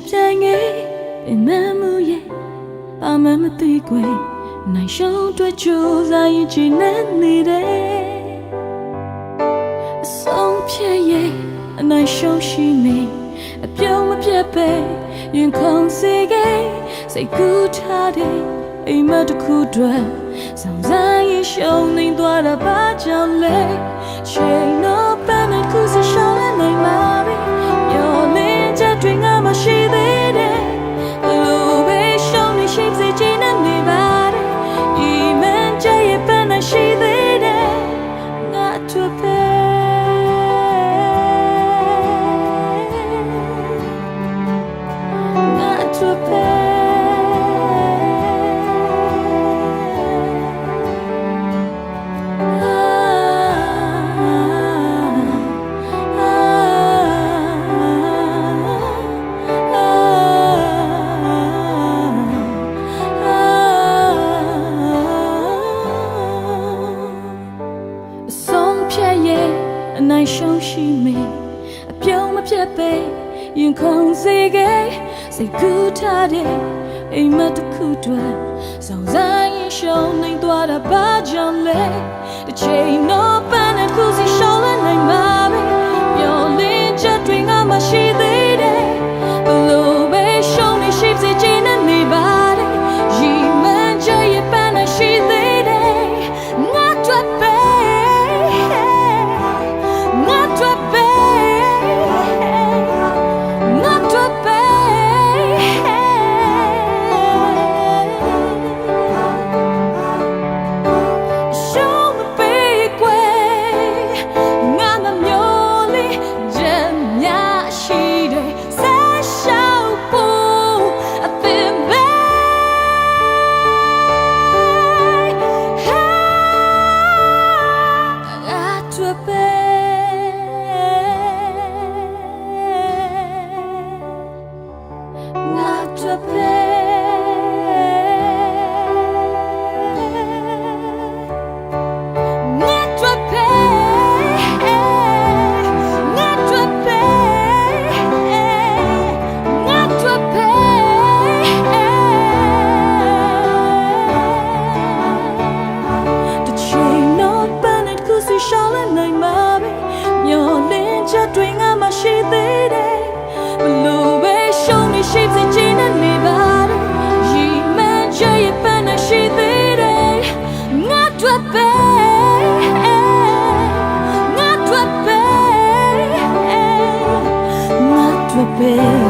ပြိုင်ငယ်ပင်မမှုရဲ့ပါမမသိကွယ်နိုင်ရှုံးတွေ့ကြိုးစားရင်ချင်နေတယ်အဆုံးဖြစ်ရဲ့အနိုင်ရှုံးရှိနေအပြုံးမပြတ်ပဲရင်ခုန်စေခဲ့စိတ်ကူးထားတဲ့အိမ်မက်တစ်ခုအတွက်ဆောင်စားရင်ရှုံးနေသွားတာဘာကြောင့်လဲချိန်တော့ပန်းနဲ့ခုစရှောင်းလဲနိုင်မှာပဲမျောလင်းချက်တွေငါမရှိသေးတယ်ဘလို့ပဲရှုံးနေရှိစေချင်နေပါတယ်ဒီမန်ချရဲ့ပန်းနဲ့ရှိသေးတယ်ငါတို့ပဲအနိုင်ရှုံးရှိမေအပြုံးမပြတ်ပဲရင်ခုန်စေခဲ့စိတ်ကူးထားတဲ့အိမ်မက်တစ်ခုအတွက်ဆောင်စားရင်ရှုံးနေသွားတာဘာကြောင့်လဲတစ်ချိန်တော့ပန်းနဲ့ခုစီရှောင်းလဲနိုင်မှာပဲမျောလင်းချက်တွေငါမရှိသေးတယ်ဘလို့ပဲရှုံးနေရှိစေချင်နေပါတယ်ရီမန်းချရဲ့ပန်းနဲ့ရှိသေးတယ်ငါတို့ပဲbaby